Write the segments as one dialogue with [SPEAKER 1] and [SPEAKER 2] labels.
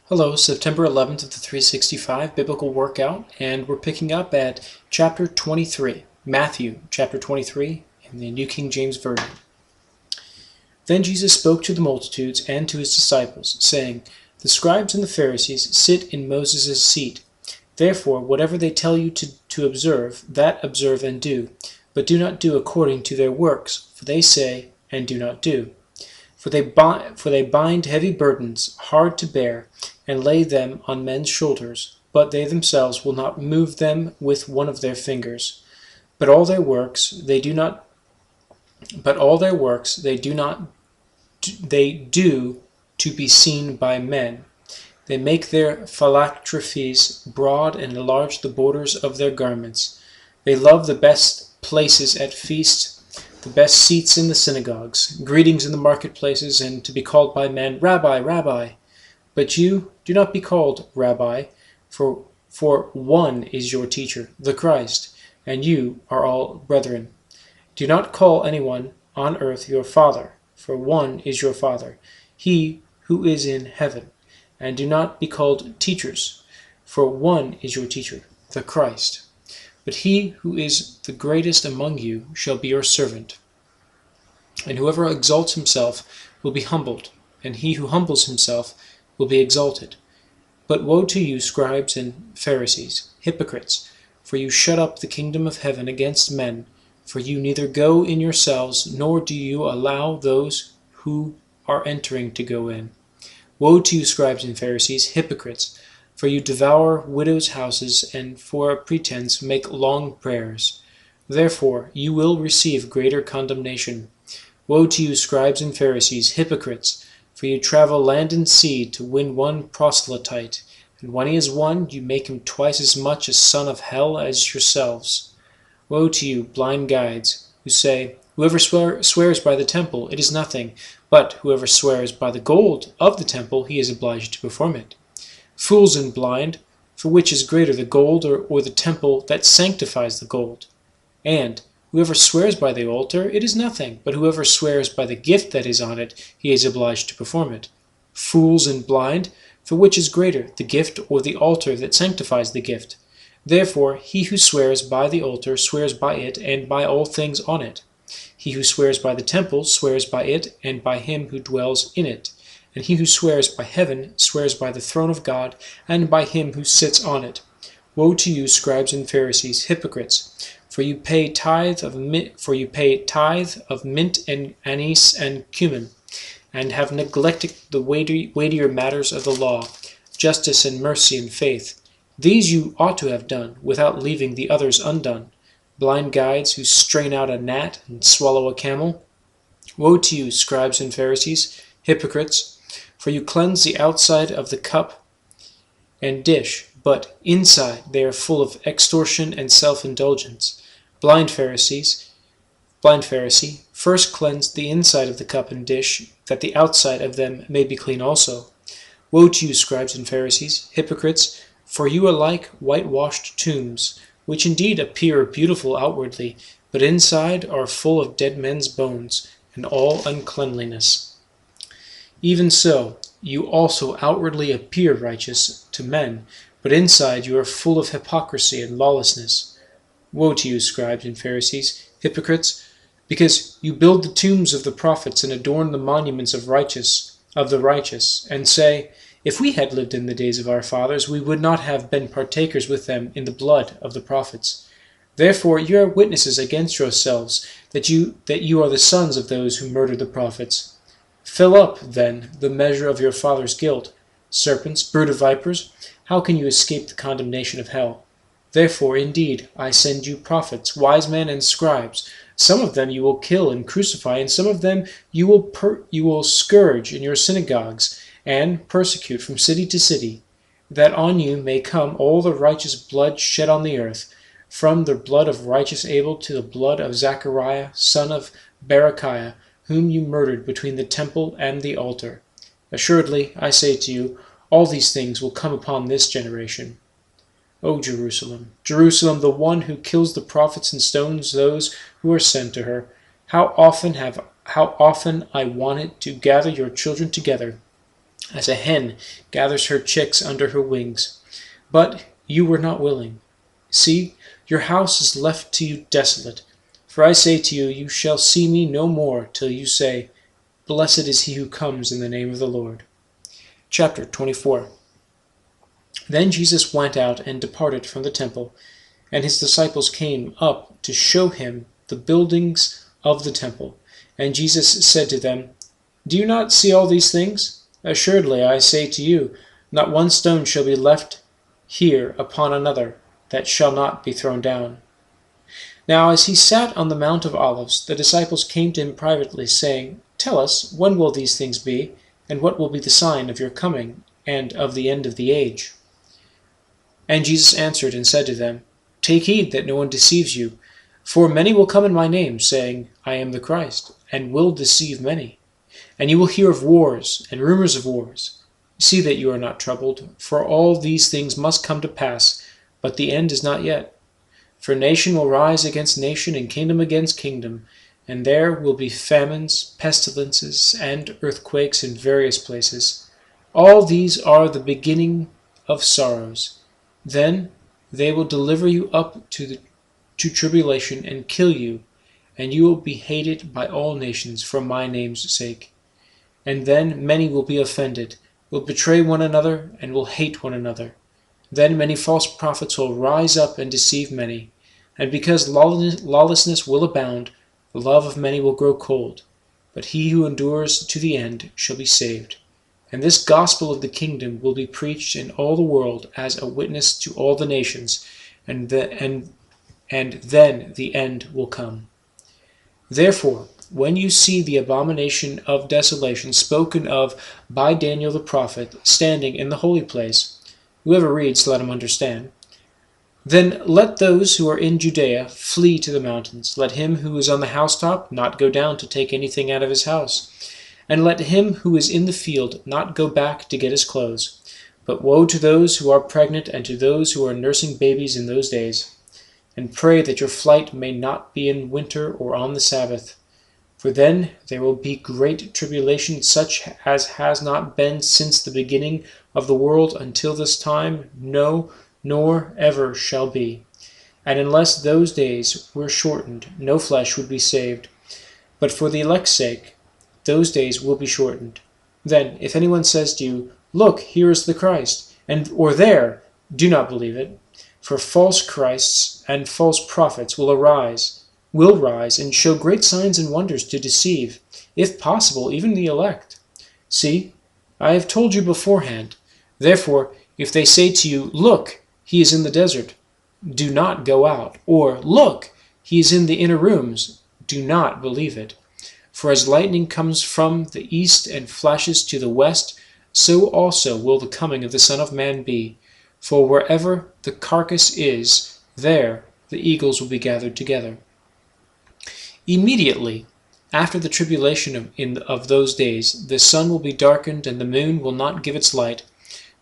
[SPEAKER 1] Hello, September 11th of the 365 Biblical Workout, and we're picking up at chapter 23, Matthew chapter 23 in the New King James Version. Then Jesus spoke to the multitudes and to his disciples, saying, The scribes and the Pharisees sit in Moses' seat. Therefore, whatever they tell you to observe, that observe and do, but do not do according to their works, for they say and do not do. For they bind heavy burdens, hard to bear, and lay them on men's shoulders, but they themselves will not move them with one of their fingers. But all their works they do to be seen by men. They make their phylacteries broad and enlarge the borders of their garments. They love the best places at feasts, the best seats in the synagogues, greetings in the marketplaces, and to be called by men, Rabbi, Rabbi. But you do not be called Rabbi, for one is your teacher, the Christ, and you are all brethren. Do not call anyone on earth your father, for one is your Father, he who is in heaven. And do not be called teachers, for one is your teacher, the Christ. But he who is the greatest among you shall be your servant. And whoever exalts himself will be humbled, and he who humbles himself will be exalted. But woe to you, scribes and Pharisees, hypocrites, for you shut up the kingdom of heaven against men, for you neither go in yourselves, nor do you allow those who are entering to go in. Woe to you, scribes and Pharisees, hypocrites, for you devour widows' houses, and for a pretense make long prayers. Therefore you will receive greater condemnation. Woe to you, scribes and Pharisees, hypocrites, for you travel land and sea to win one proselyte, and when he is won, you make him twice as much a son of hell as yourselves. Woe to you, blind guides, who say, Whoever swears by the temple, it is nothing, but whoever swears by the gold of the temple, he is obliged to perform it. Fools and blind, for which is greater, the gold or the temple that sanctifies the gold? And whoever swears by the altar, it is nothing, but whoever swears by the gift that is on it, he is obliged to perform it. Fools and blind, for which is greater, the gift or the altar that sanctifies the gift? Therefore he who swears by the altar swears by it and by all things on it. He who swears by the temple swears by it and by him who dwells in it. And he who swears by heaven swears by the throne of God and by him who sits on it. Woe to you, scribes and Pharisees, hypocrites! For you pay tithe of mint and anise and cumin, and have neglected the weightier matters of the law, justice and mercy and faith. These you ought to have done, without leaving the others undone. Blind guides who strain out a gnat and swallow a camel. Woe to you, scribes and Pharisees, hypocrites! For you cleanse the outside of the cup and dish, but inside they are full of extortion and self-indulgence. Blind Pharisee, first cleanse the inside of the cup and dish, that the outside of them may be clean also. Woe to you, scribes and Pharisees, hypocrites! For you are like whitewashed tombs, which indeed appear beautiful outwardly, but inside are full of dead men's bones, and all uncleanliness. Even so, you also outwardly appear righteous to men, but inside you are full of hypocrisy and lawlessness. Woe to you, scribes and Pharisees, hypocrites, because you build the tombs of the prophets and adorn the monuments of the righteous, and say, If we had lived in the days of our fathers, we would not have been partakers with them in the blood of the prophets. Therefore you are witnesses against yourselves that you are the sons of those who murdered the prophets. Fill up, then, the measure of your father's guilt. Serpents, brood of vipers, how can you escape the condemnation of hell? Therefore, indeed, I send you prophets, wise men, and scribes. Some of them you will kill and crucify, and some of them you will scourge in your synagogues, and persecute from city to city, that on you may come all the righteous blood shed on the earth, from the blood of righteous Abel to the blood of Zachariah, son of Berechiah, whom you murdered between the temple and the altar. Assuredly, I say to you, all these things will come upon this generation. O Jerusalem, Jerusalem, the one who kills the prophets and stones those who are sent to her, how often I wanted to gather your children together, as a hen gathers her chicks under her wings. But you were not willing. See, your house is left to you desolate. For I say to you, you shall see me no more till you say, Blessed is he who comes in the name of the Lord. Chapter 24. Then Jesus went out and departed from the temple, and his disciples came up to show him the buildings of the temple. And Jesus said to them, Do you not see all these things? Assuredly, I say to you, not one stone shall be left here upon another that shall not be thrown down. Now as he sat on the Mount of Olives, the disciples came to him privately, saying, Tell us, when will these things be, and what will be the sign of your coming, and of the end of the age? And Jesus answered and said to them, Take heed that no one deceives you, for many will come in my name, saying, I am the Christ, and will deceive many. And you will hear of wars and rumors of wars. See that you are not troubled, for all these things must come to pass, but the end is not yet. For nation will rise against nation, and kingdom against kingdom, and there will be famines, pestilences, and earthquakes in various places. All these are the beginning of sorrows. Then they will deliver you up to tribulation and kill you, and you will be hated by all nations for my name's sake. And then many will be offended, will betray one another, and will hate one another. Then many false prophets will rise up and deceive many. And because lawlessness will abound, the love of many will grow cold. But he who endures to the end shall be saved. And this gospel of the kingdom will be preached in all the world as a witness to all the nations, and then the end will come. Therefore, when you see the abomination of desolation spoken of by Daniel the prophet standing in the holy place, whoever reads, let him understand. Then let those who are in Judea flee to the mountains. Let him who is on the housetop not go down to take anything out of his house. And let him who is in the field not go back to get his clothes. But woe to those who are pregnant and to those who are nursing babies in those days. And pray that your flight may not be in winter or on the Sabbath. For then there will be great tribulation, such as has not been since the beginning of the world until this time, no, nor ever shall be. And unless those days were shortened, no flesh would be saved. But for the elect's sake, those days will be shortened. Then, if anyone says to you, Look, here is the Christ, or there, do not believe it. For false Christs and false prophets will rise and show great signs and wonders to deceive, if possible, even the elect. See, I have told you beforehand. Therefore, if they say to you, Look, he is in the desert, do not go out. Or, Look, he is in the inner rooms, do not believe it. For as lightning comes from the east and flashes to the west, so also will the coming of the Son of Man be. For wherever the carcass is, there the eagles will be gathered together. Immediately after the tribulation of those days, the sun will be darkened, and the moon will not give its light.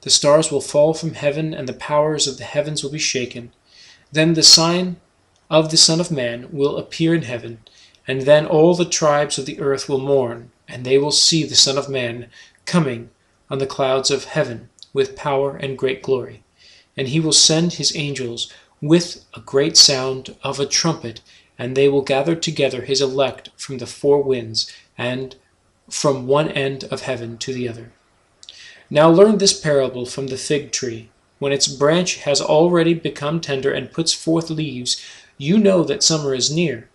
[SPEAKER 1] The stars will fall from heaven, and the powers of the heavens will be shaken. Then the sign of the Son of Man will appear in heaven, and then all the tribes of the earth will mourn, and they will see the Son of Man coming on the clouds of heaven with power and great glory. And he will send his angels with a great sound of a trumpet, and they will gather together his elect from the four winds, and from one end of heaven to the other. Now learn this parable from the fig tree. When its branch has already become tender and puts forth leaves, you know that summer is near.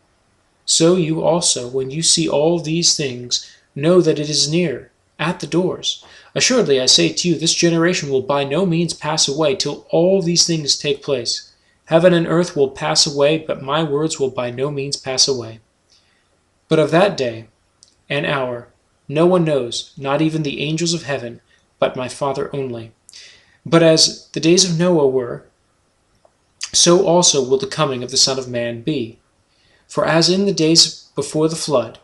[SPEAKER 1] So you also, when you see all these things, know that it is near, at the doors. Assuredly, I say to you, this generation will by no means pass away till all these things take place. Heaven and earth will pass away, but my words will by no means pass away. But of that day and hour no one knows, not even the angels of heaven, but my Father only. But as the days of Noah were, so also will the coming of the Son of Man be. For as in the days before the flood,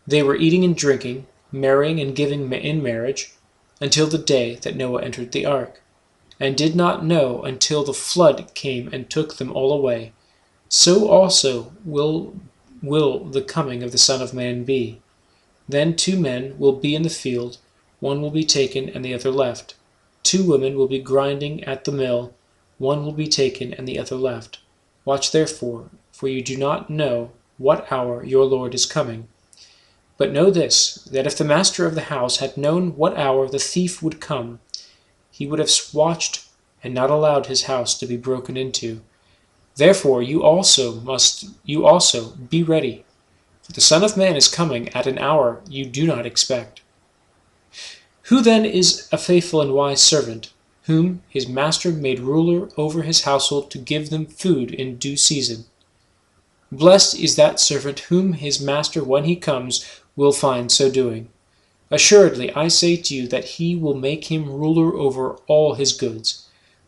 [SPEAKER 1] they were eating and drinking, marrying and giving in marriage, until the day that Noah entered the ark, and did not know until the flood came and took them all away, so also will the coming of the Son of Man be. Then 2 men will be in the field, one will be taken and the other left. 2 women will be grinding at the mill, one will be taken and the other left. Watch therefore, for you do not know what hour your Lord is coming. But know this, that if the master of the house had known what hour the thief would come, he would have watched and not allowed his house to be broken into. Therefore you also be ready, for the Son of Man is coming at an hour you do not expect. Who then is a faithful and wise servant, whom his master made ruler over his household to give them food in due season? Blessed is that servant whom his master, when he comes, will find so doing. Assuredly, I say to you that he will make him ruler over all his goods.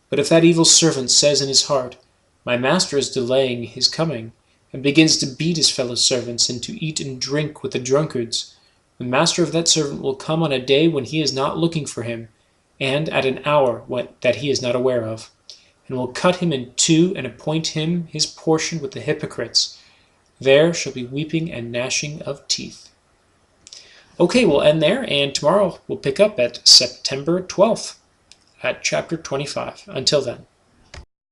[SPEAKER 1] But if that evil servant says in his heart, My master is delaying his coming, and begins to beat his fellow servants and to eat and drink with the drunkards, the master of that servant will come on a day when he is not looking for him, and at an hour that he is not aware of, and will cut him in two and appoint him his portion with the hypocrites. There shall be weeping and gnashing of teeth. Okay, we'll end there, and tomorrow we'll pick up at September 12th at chapter 25. Until then.